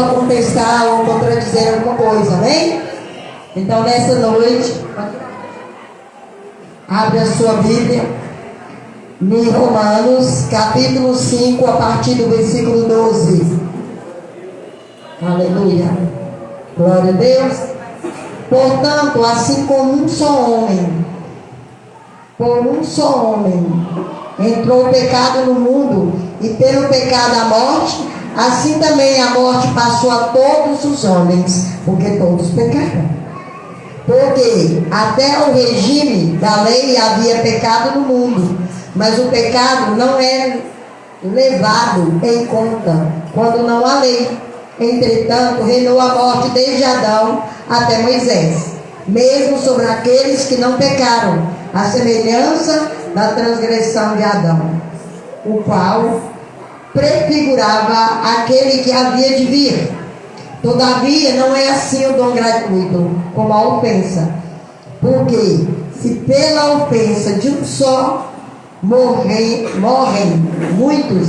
a contestar ou contradizer alguma coisa, amém? Então nessa noite, abre a sua Bíblia em Romanos, capítulo 5, a partir do versículo 12. Aleluia. Glória a Deus. Portanto, assim como um só homem, por um só homem, entrou o pecado no mundo, e pelo pecado a morte, assim também a morte passou a todos os homens, porque todos pecaram. Porque até o regime da lei havia pecado no mundo, mas o pecado não é levado em conta quando não há lei. Entretanto, reinou a morte desde Adão até Moisés, mesmo sobre aqueles que não pecaram, a semelhança da transgressão de Adão, o qual prefigurava aquele que havia de vir. Todavia, não é assim o dom gratuito, como a ofensa. Porque, se pela ofensa de um só morrem muitos,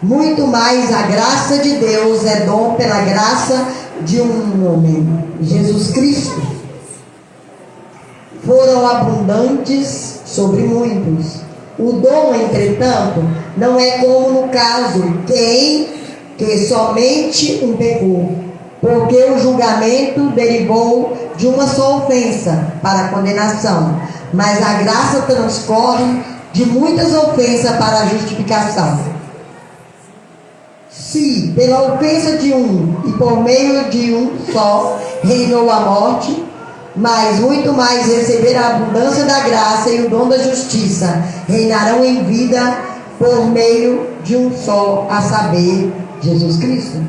muito mais a graça de Deus é dom pela graça de um homem, Jesus Cristo. Foram abundantes sobre muitos. O dom, entretanto, não é como no caso que somente um pecou, porque o julgamento derivou de uma só ofensa para a condenação, mas a graça transcorre de muitas ofensas para a justificação. Se pela ofensa de um e por meio de um só reinou a morte, mas muito mais receber a abundância da graça e o dom da justiça reinarão em vida por meio de um só, a saber, Jesus Cristo.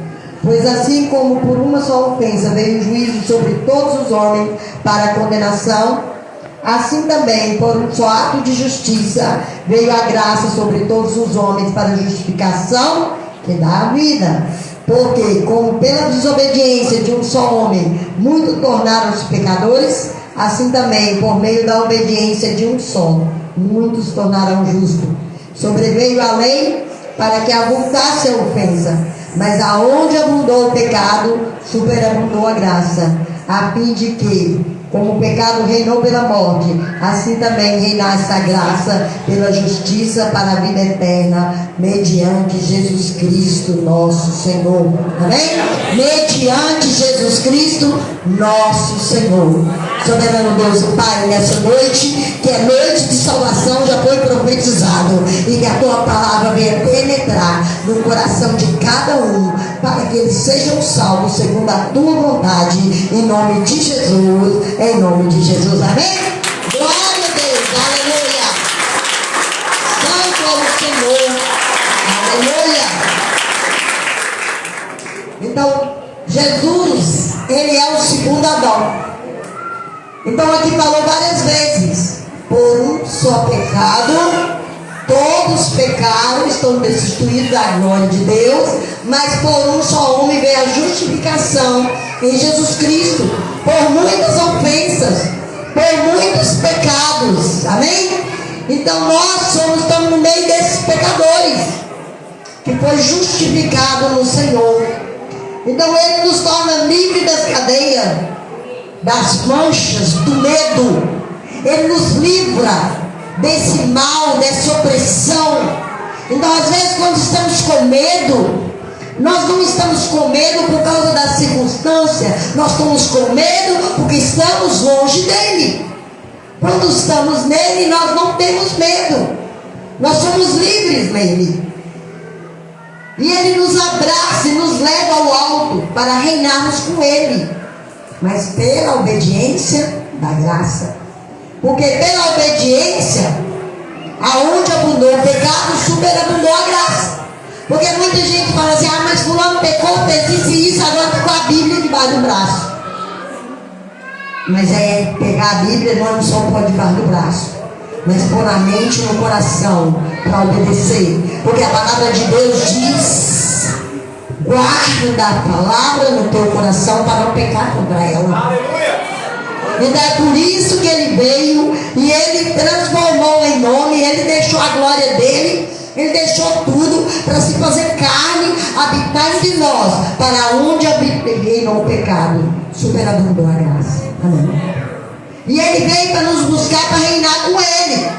Pois assim como por uma só ofensa veio o juízo sobre todos os homens para a condenação, assim também por um só ato de justiça veio a graça sobre todos os homens para a justificação que dá a vida. Porque, como pela desobediência de um só homem, muitos tornaram-se pecadores, assim também, por meio da obediência de um só, muitos tornarão justos. Sobreveio a lei para que abundasse a ofensa, mas aonde abundou o pecado, superabundou a graça, a fim de que, como o pecado reinou pela morte, assim também reinasse a graça pela justiça para a vida eterna, mediante Jesus Cristo nosso Senhor. Amém? Mediante Jesus Cristo nosso Senhor. Soberano Deus e Pai, nessa noite, que é noite de salvação, já foi profetizado, e que a Tua palavra venha penetrar no coração de cada um, para que eles sejam salvos segundo a Tua vontade, em nome de Jesus, em nome de Jesus, amém? Glória a Deus, aleluia! Santo é o Senhor, aleluia! Então, Jesus, Ele é o segundo Adão. Então aqui falou várias vezes, por um só pecado, todos pecaram, estão destituídos da glória de Deus, mas por um só homem veio a justificação em Jesus Cristo, por muitas ofensas, por muitos pecados, amém? Então nós estamos no meio desses pecadores, que foi justificado no Senhor. Então Ele nos torna livres das cadeias, das manchas, do medo. Ele nos livra desse mal, dessa opressão. Então às vezes quando estamos com medo, nós não estamos com medo por causa da circunstância, nós estamos com medo porque estamos longe dele. Quando estamos nele, nós não temos medo, nós somos livres nele, e ele nos abraça e nos leva ao alto para reinarmos com ele, mas pela obediência da graça. Porque pela obediência, aonde abundou o pecado, superabundou a graça. Porque muita gente fala assim: ah, mas fulano pecou, fez isso, agora está com a Bíblia debaixo do braço. Mas é pegar a Bíblia, não só pode debaixo do braço, mas pôr na mente e no coração para obedecer. Porque a palavra de Deus diz: guarda a palavra no teu coração para não pecar contra ela. Aleluia. Então é por isso que ele veio, e ele transformou em nome, ele deixou a glória dele, ele deixou tudo para se fazer carne, habitar entre nós, para onde superabundou a graça. Amém. E Ele veio para nos buscar, para reinar com Ele.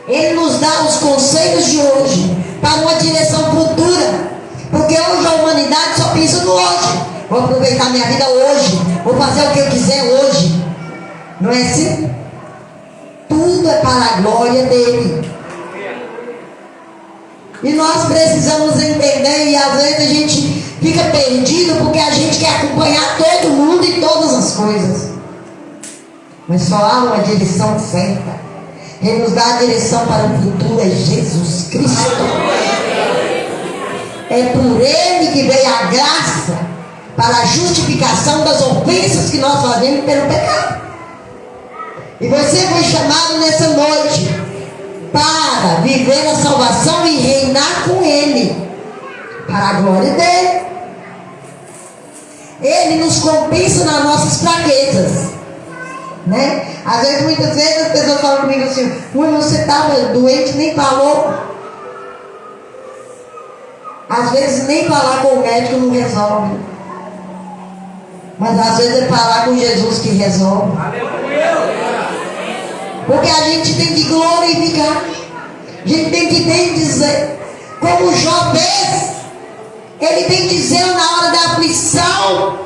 Ele nos dá os conselhos de hoje para uma direção futura. Porque hoje a humanidade só pensa no hoje. Vou aproveitar minha vida hoje. Vou fazer o que eu quiser hoje. Não é assim? Tudo é para a glória dele. E nós precisamos entender. E às vezes a gente fica perdido porque a gente quer acompanhar todo mundo e todas as coisas. Mas só há uma direção certa. Quem nos dá a direção para o futuro é Jesus Cristo. É por Ele que veio a graça para a justificação das ofensas que nós fazemos pelo pecado. E você foi chamado nessa noite para viver a salvação e reinar com Ele, para a glória dele. Ele nos compensa nas nossas fraquezas, né? Às vezes, muitas vezes as pessoas falam comigo assim: você estava doente, nem falou. Às vezes nem falar com o médico não resolve, mas às vezes é falar com Jesus que resolve. Porque a gente tem que glorificar, a gente tem que bem dizer, como Jó fez. Ele bem dizendo na hora da aflição.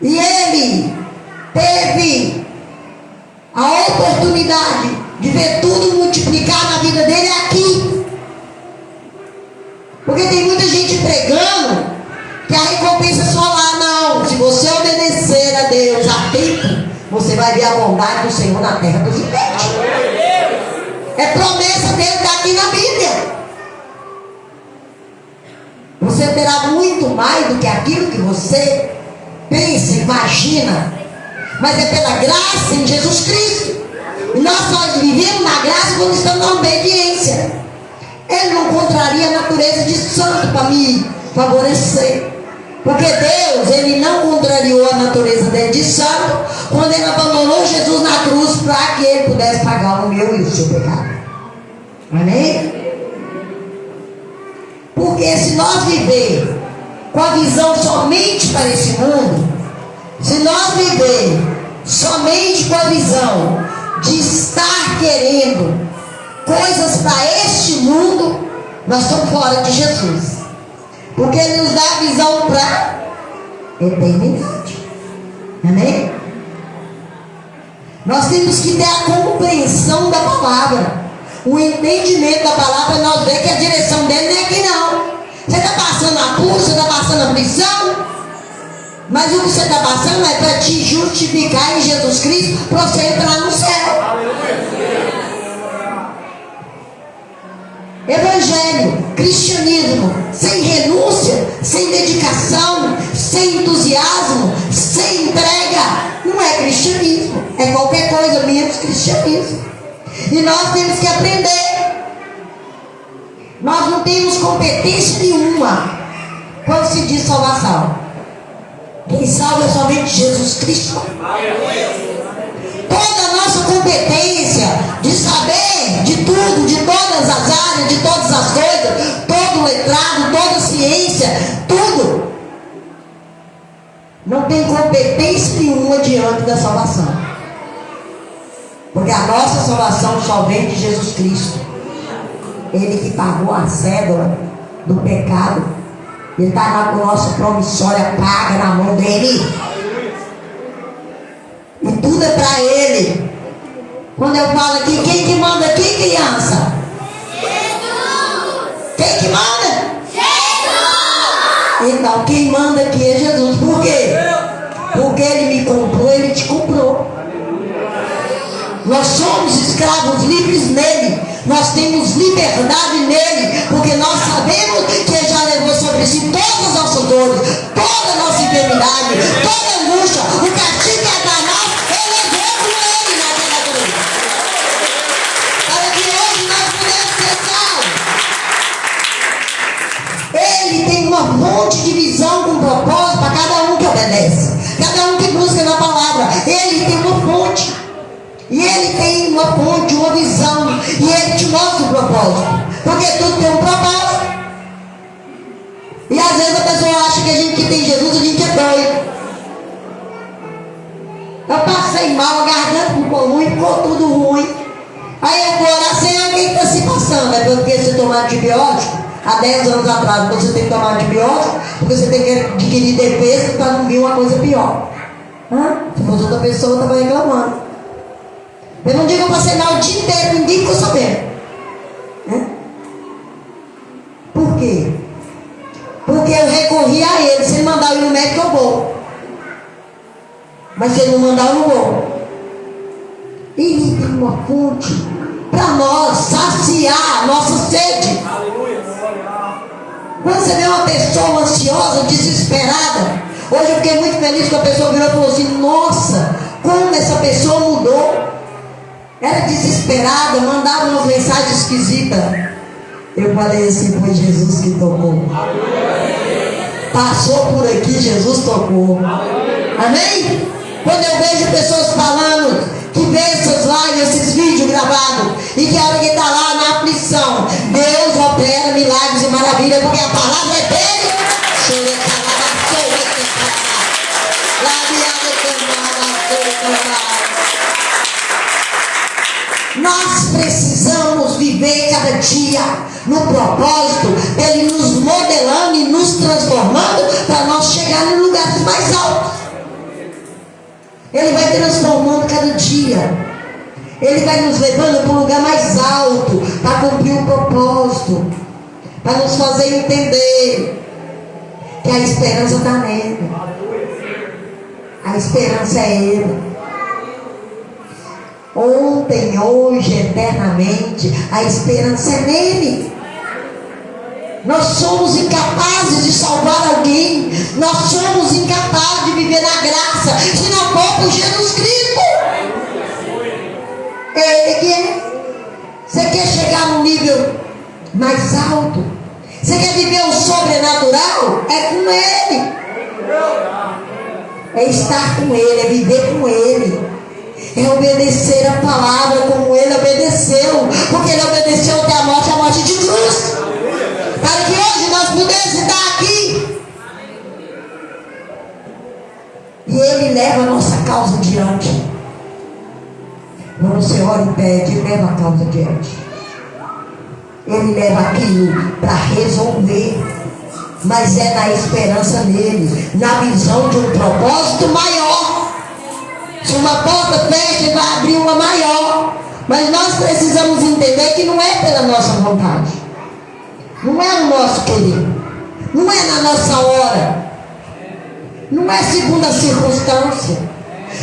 E ele teve a oportunidade de ver tudo multiplicar na vida dele aqui. Porque tem muita gente pregando que a recompensa é só lá. Não, se você obedecer a Deus a tempo, você vai ver a bondade do Senhor na terra dos viventes. É promessa dele, está aqui na Bíblia. Você terá muito mais do que aquilo que você pensa, imagina. Mas é pela graça em Jesus Cristo. E nós só vivemos na graça quando estamos na obediência. Ele não contraria a natureza de santo para me favorecer. Porque Deus, Ele não contrariou a natureza dele de santo quando Ele abandonou Jesus na cruz para que Ele pudesse pagar o meu e o seu pecado. Amém? Porque se nós viver com a visão somente para esse mundo, se nós viver somente com a visão de estar querendo coisas para este mundo, nós estamos fora de Jesus. Porque Ele nos dá a visão para eternidade. Amém? Nós temos que ter a compreensão da palavra, o entendimento da palavra. Nós vemos que a direção dele não é aqui não. Você está passando apuro, você está passando aflição, mas o que você está passando é para te justificar em Jesus Cristo, para você entrar no céu. Evangelho, cristianismo, sem renúncia, sem dedicação, sem entusiasmo, sem entrega, não é cristianismo. É qualquer coisa menos cristianismo. E nós temos que aprender. Nós não temos competência nenhuma quando se diz salvação. Quem salva é somente Jesus Cristo. Toda a nossa competência de saber de tudo, de todas as áreas, de todas as coisas, todo letrado, toda ciência, tudo, não tem competência nenhuma diante da salvação. Porque a nossa salvação só vem de Jesus Cristo. Ele que pagou a cédula do pecado. Ele está lá com a nossa promissória paga na mão dele. E tudo é para Ele. Quando eu falo aqui, quem que manda aqui, criança? Jesus! Quem que manda? Jesus! Então, quem manda aqui é Jesus. Por quê? Porque Ele me comprou, Ele te comprou. Nós somos escravos livres nele. Nós temos liberdade nele. Porque nós sabemos que Ele já levou sobre si todas as nossas dores, toda a nossa enfermidade, toda a angústia. O castigo que é para nós, Ele levou com Ele naquela cruz. Para que hoje nós pudéssemos ser salvos. Ele tem uma fonte de visão com propósito para cada um que obedece, cada um que busca na palavra. Ele tem uma fonte. E Ele tem uma fonte, uma visão. E Ele te mostra o propósito. Porque tudo tem um propósito. E às vezes a pessoa acha trem mal, a garganta ficou ruim, ficou tudo ruim. Aí eu vou orar, Senhor, o que está se passando? É porque você tomar antibiótico? Há 10 anos atrás, você tem que tomar antibiótico, porque você tem que adquirir defesa para não vir uma coisa pior. Se fosse outra pessoa, estava reclamando. Eu não digo que eu passei mal o dia inteiro, ninguém ficou sabendo. Por quê? Porque eu recorri a ele. Se ele mandar eu ir no médico, eu vou. Mas se ele não mandar, eu não vou. Ele tem uma fonte para nós saciar a nossa sede. Quando você vê uma pessoa ansiosa, desesperada, hoje eu fiquei muito feliz que a pessoa virou e falou assim: nossa, como essa pessoa mudou. Era desesperada, mandava umas mensagens esquisitas. Eu falei assim: foi Jesus que tocou. Passou por aqui, Jesus tocou. Amém? Quando eu vejo pessoas falando que vê essas lives, esses vídeos gravados, e que a hora que está lá na aflição, Deus opera milagres e maravilhas, porque a palavra é dele. Nós precisamos viver cada dia no propósito, ele nos modelando e nos transformando para nós chegar em lugares mais altos. Ele vai transformando cada dia. Ele vai nos levando para um lugar mais alto, para cumprir o propósito, para nos fazer entender que a esperança está nele. A esperança é ele. Ontem, hoje, eternamente, a esperança é nele. Nós somos incapazes de salvar alguém. Nós somos incapazes de viver na graça se não for por Jesus Cristo. Ele que é. Você quer chegar num nível mais alto? Você quer viver o sobrenatural? É com ele. É estar com ele, é viver com ele. É obedecer a palavra como ele obedeceu. Porque ele obedeceu até a morte de cruz. Para que hoje nós pudéssemos estar aqui. E ele leva a nossa causa adiante. Quando você ora e pede, ele leva a causa adiante. Ele leva aquilo para resolver. Mas é na esperança nele, na visão de um propósito maior. Se uma porta fecha, ele vai abrir uma maior. Mas nós precisamos entender que não é pela nossa vontade. Não é o nosso querer. Não é na nossa hora. Não é segundo a circunstância.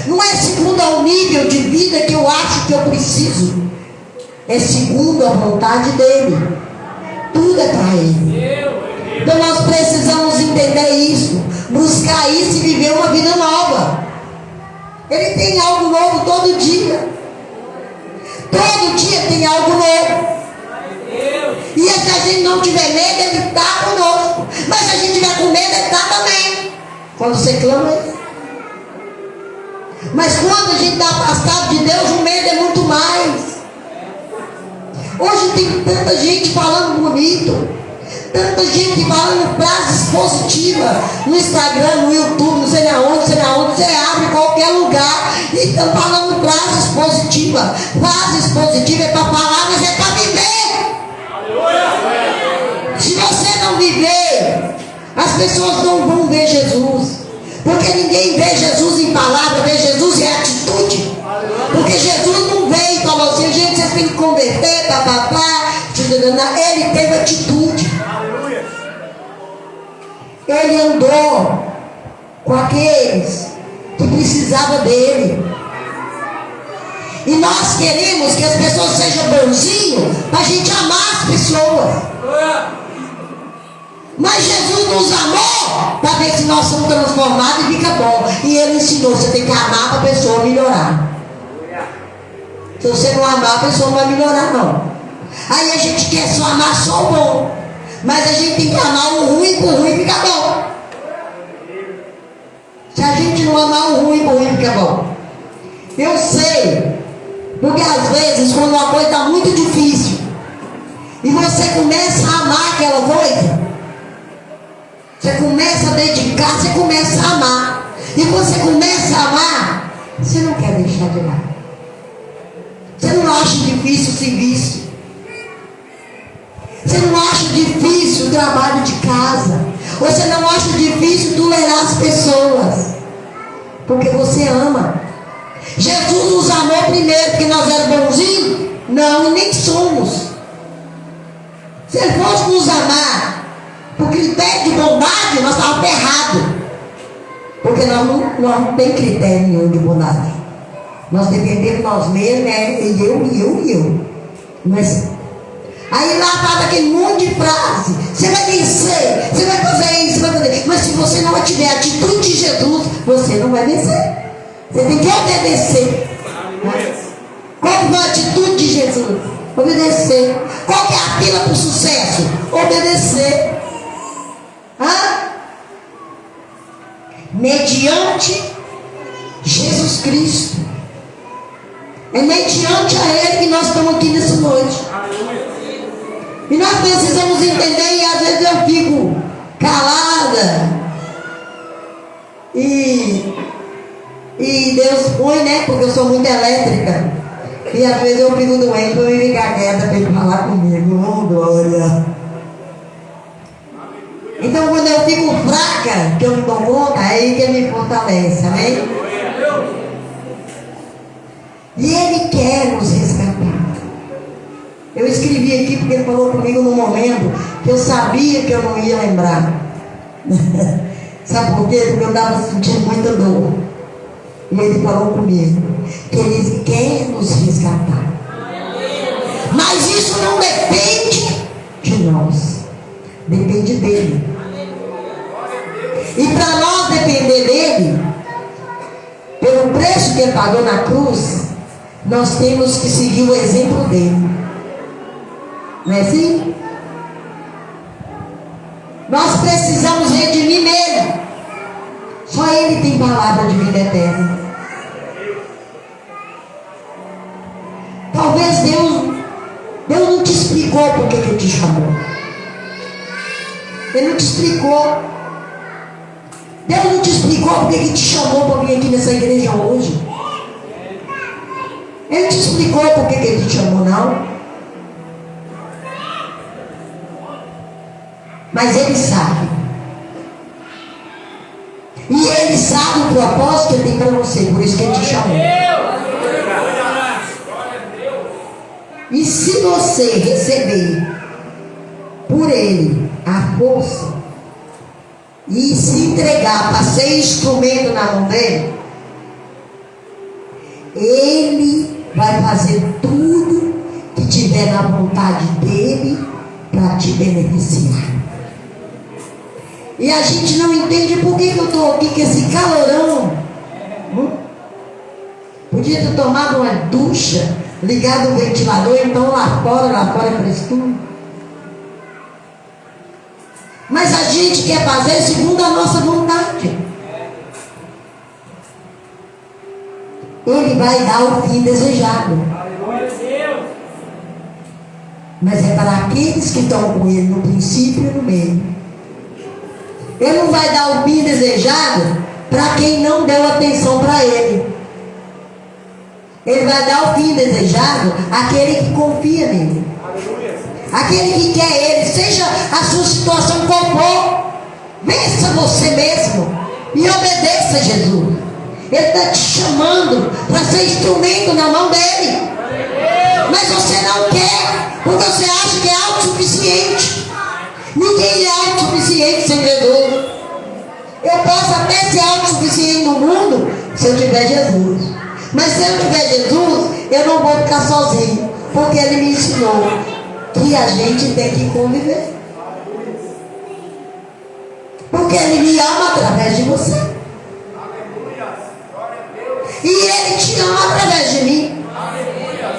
Não é segundo o nível de vida que eu acho que eu preciso. É segundo a vontade dele. Tudo é para ele. Então nós precisamos entender isso. Buscar isso e viver uma vida nova. Ele tem algo novo todo dia. Todo dia tem algo novo. E se a gente não tiver medo, ele está conosco. Mas se a gente tiver com medo, ele está também. Quando você clama, mas quando a gente está afastado de Deus, o medo é muito mais. Hoje tem tanta gente falando bonito, tanta gente falando frases positivas no Instagram, no YouTube, não sei aonde, você abre em qualquer lugar e estão falando frases positivas. Frases positivas é para falar, mas é para viver. Se você não viver, as pessoas não vão ver Jesus. Porque ninguém vê Jesus em palavra, vê Jesus em atitude. Porque Jesus não veio e falou assim: gente, vocês têm que converter, papapá. Ele teve atitude. Ele andou com aqueles que precisavam dele. E nós queremos que as pessoas sejam bonzinhos para a gente amar as pessoas. Mas Jesus nos amou para ver se nós somos transformados e fica bom. E ele ensinou: você tem que amar para a pessoa melhorar. Se você não amar, a pessoa não vai melhorar, não. Aí a gente quer só amar só o bom. Mas a gente tem que amar o ruim, por ruim fica bom. Se a gente não amar o ruim, por ruim fica bom. Eu sei. Porque às vezes, quando uma coisa está muito difícil e você começa a amar aquela coisa, você começa a dedicar, você começa a amar. E quando você começa a amar, Você não quer deixar de lado. Você não acha difícil o serviço. Você não acha difícil o trabalho de casa. Você não acha difícil tolerar as pessoas. Porque você ama. Jesus nos amou primeiro porque nós éramos bonzinhos? Não, e nem somos. Se Ele fosse nos amar por critério de bondade, nós estávamos errados. Porque nós não temos critério nenhum de bondade. Nós dependemos de nós mesmos, né? Eu. Mas, aí lá fala aquele monte de frase. Você vai vencer, você vai fazer isso, você vai fazer. Mas se você não tiver a atitude de Jesus, você não vai vencer. Você tem que obedecer. Qual é a atitude de Jesus? Obedecer. Qual que é a pílula para o sucesso? Obedecer. Mediante Jesus Cristo. É mediante a Ele que nós estamos aqui nessa noite. E nós precisamos entender, e às vezes eu fico calada. E Deus põe, né? Porque eu sou muito elétrica. E às vezes eu fico doente para me ficar quieta para Ele falar comigo. Oh, glória. Então quando eu fico fraca, que eu não dou conta, é aí que Ele me fortalece, amém? E Ele quer nos resgatar. Eu escrevi aqui porque Ele falou comigo num momento que eu sabia que eu não ia lembrar. Sabe por quê? Porque eu estava sentindo muita dor. E Ele falou comigo que Ele quer nos resgatar. Mas isso não depende de nós. Depende dEle. E para nós depender dEle, pelo preço que Ele pagou na cruz, nós temos que seguir o exemplo dEle. Não é assim? Nós precisamos redimir nele. Só Ele tem palavra de vida eterna. Talvez Deus não te explicou por que Ele te chamou. Ele não te explicou. Deus não te explicou por que Ele te chamou para vir aqui nessa igreja hoje. Ele te explicou por que Ele te chamou, não? Mas Ele sabe. E Ele sabe o propósito que Ele tem para você. Por isso que Ele te chamou. E se você receber por Ele a força e se entregar para ser instrumento na mão dEle, Ele vai fazer tudo que tiver na vontade dEle para te beneficiar. E a gente não entende por que eu estou aqui com esse calorão. Podia ter tomado uma ducha, ligado o ventilador, então lá fora é frescura. Mas a gente quer fazer segundo a nossa vontade. Ele vai dar o fim desejado. Mas é para aqueles que estão com Ele no princípio e no meio. Ele não vai dar o fim desejado para quem não deu atenção para Ele. Ele vai dar o fim desejado àquele que confia nele. Aquele que quer Ele, seja a sua situação qual for, vença você mesmo e obedeça a Jesus. Ele está te chamando para ser instrumento na mão dEle. Mas você não quer, porque você acha que é autossuficiente. Ninguém é autossuficiente sem Jesus. Eu posso até ser autossuficiente no mundo se eu tiver Jesus. Mas se eu tiver Jesus, eu não vou ficar sozinho, porque Ele me ensinou que a gente tem que conviver. Porque Ele me ama através de você. E Ele te ama através de mim.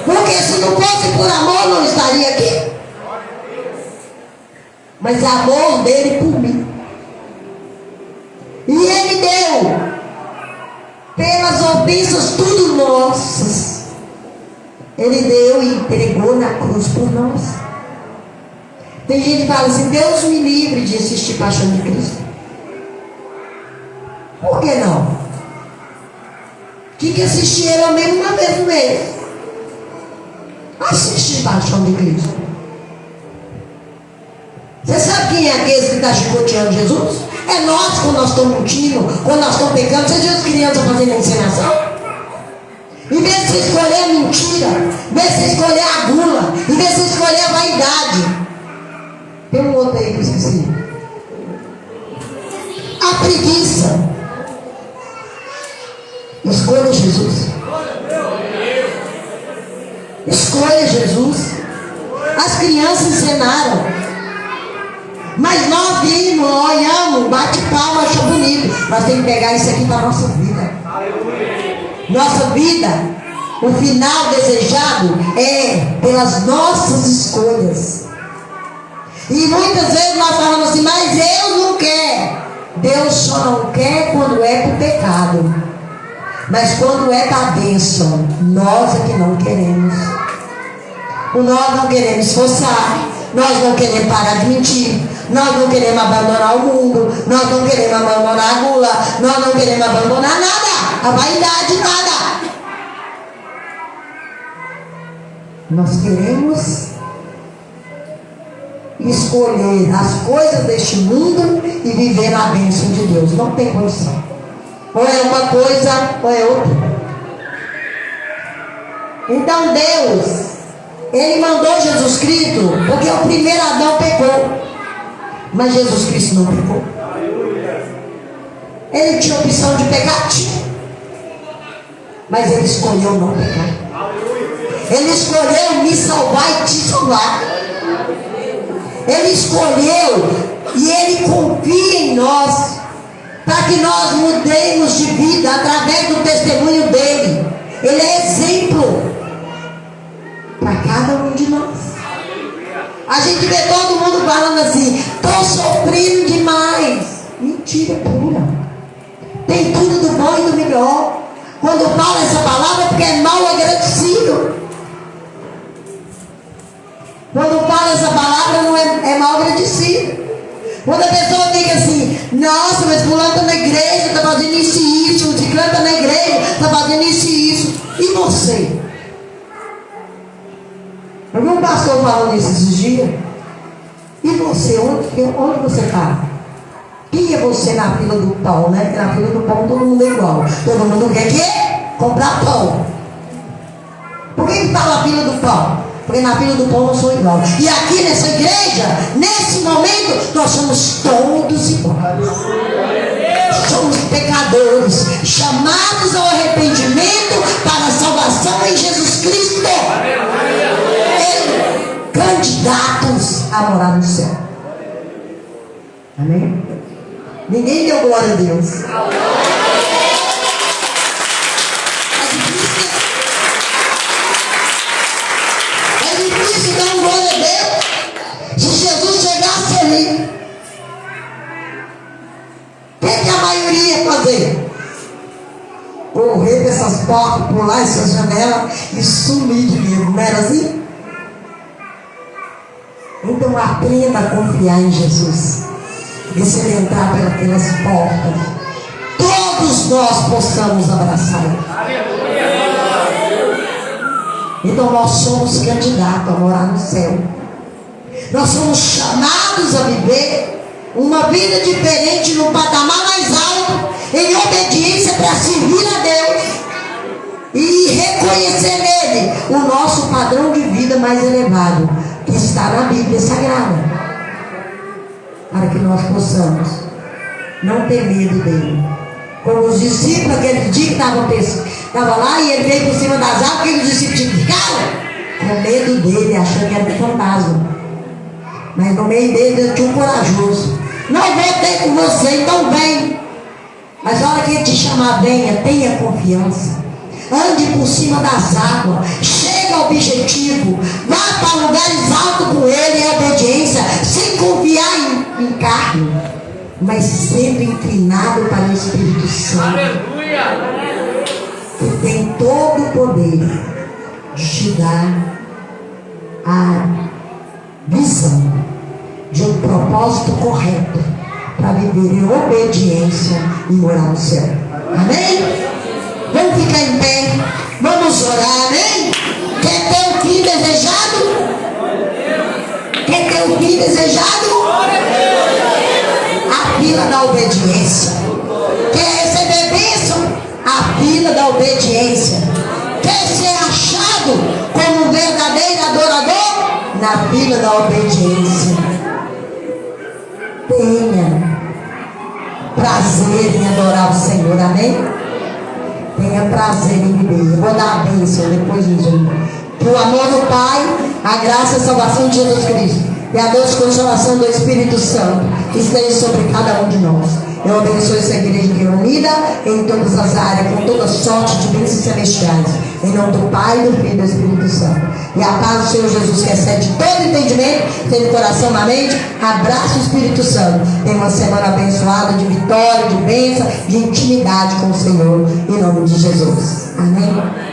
Porque se não fosse por amor, não estaria aqui. Mas amor dele por mim. E Ele deu pelas ofensas tudo nossas. Ele deu e entregou na cruz por nós. Tem gente que fala assim: Deus me livre de assistir Paixão de Cristo. Por que não? Tinha que assistir ele ao menos uma vez no mês. Assistir Paixão de Cristo. Você sabe quem é aquele que está chicoteando Jesus? É nós, quando nós estamos mentindo, quando nós estamos pecando. Você viu as crianças fazendo a encenação? Em vez de você escolher a mentira, em vez de você escolher a gula, em vez de você escolher a vaidade. Tem um outro aí que eu esqueci. A preguiça. Escolha Jesus. Escolha Jesus. As crianças encenaram. Mas nós vimos, olhamos, bate palma, acha bonito. Nós temos que pegar isso aqui para a nossa vida. Nossa vida, o final desejado é pelas nossas escolhas. E muitas vezes nós falamos assim, mas Deus não quer. Deus só não quer quando é para o pecado. Mas quando é para a bênção, nós é que não queremos. Nós não queremos esforçar. Nós não queremos parar de mentir. Nós não queremos abandonar o mundo. Nós não queremos abandonar a gula. Nós não queremos abandonar nada. A vaidade, nada. Nós queremos escolher as coisas deste mundo e viver na bênção de Deus. Não tem condição. Ou é uma coisa ou é outra. Então Deus, Ele mandou Jesus Cristo porque o primeiro Adão pecou. Mas Jesus Cristo não pecou. Ele tinha a opção de pecar, mas Ele escolheu não pecar. Ele escolheu me salvar e te salvar. Ele escolheu e Ele confia em nós para que nós mudemos de vida através do testemunho dEle. Ele é exemplo para cada um de nós. A gente vê todo mundo falando assim, estou sofrendo demais. Mentira pura. Tem tudo do bom e do melhor. Quando fala essa palavra é porque é mal agradecido. Quando fala essa palavra não é mal agradecido. Quando a pessoa fica assim, nossa, mas fulano está na igreja, está fazendo isso e isso, o ciclano está na igreja, está fazendo isso e isso. E você? Eu vi um pastor falando isso esses dias. E você? Onde você está? Quem é você na fila do pão, né? Porque na fila do pão todo mundo é igual. Todo mundo quer quê? Comprar pão. Por que está na fila do pão? Porque na fila do pão não sou igual. E aqui nessa igreja, nesse momento, nós somos todos iguais. Somos pecadores, chamados ao arrependimento para a salvação em Jesus Cristo. Candidatos a morar no céu. Amém? Ninguém deu glória a Deus. É difícil dar glória a Deus. Se Jesus chegasse ali, o que a maioria ia fazer? Correr dessas portas, pular essas janelas e sumir de mim. Não era assim? Então aprenda a confiar em Jesus. E se ele entrar pelas portas, todos nós possamos abraçar ele. Então nós somos candidatos a morar no céu. Nós somos chamados a viver uma vida diferente no patamar mais alto, em obediência para servir a Deus e reconhecer nele o nosso padrão de vida mais elevado, que está na Bíblia Sagrada, para que nós possamos não ter medo dele. Como os discípulos, aquele dia que estava lá e ele veio por cima das árvores, que os discípulos ficaram com medo dele, achando que era um fantasma. Mas no meio dele tinha um corajoso. Não vou ter com você, então vem. Mas na hora que ele te chamar, venha, tenha confiança. Ande por cima das águas, chega ao objetivo, vá para lugares altos com ele em obediência, sem confiar em carne, mas sendo inclinado para o Espírito Santo. Aleluia! Que tem todo o poder de te dar a visão de um propósito correto para viver em obediência e morar no céu. Amém? Vamos ficar em pé. Vamos orar, amém? Quer ter o fim desejado? Quer ter o fim desejado? A fila da obediência. Quer receber bênção? A fila da obediência. Quer ser achado como um verdadeiro adorador? Na fila da obediência. Tenha prazer em adorar o Senhor, amém? Tenha prazer em viver. Eu vou dar a bênção depois disso. Que o amor do Pai, a graça e a salvação de Jesus Cristo e a doce consolação do Espírito Santo esteja sobre cada um de nós. Eu abençoe essa igreja reunida em todas as áreas, com toda sorte de bênçãos celestiais. Em nome do Pai, do Filho e do Espírito Santo. E a paz do Senhor Jesus, que excede todo entendimento, tem no coração, na mente, abraça o Espírito Santo. Tem uma semana abençoada de vitória, de bênção, de intimidade com o Senhor. Em nome de Jesus. Amém.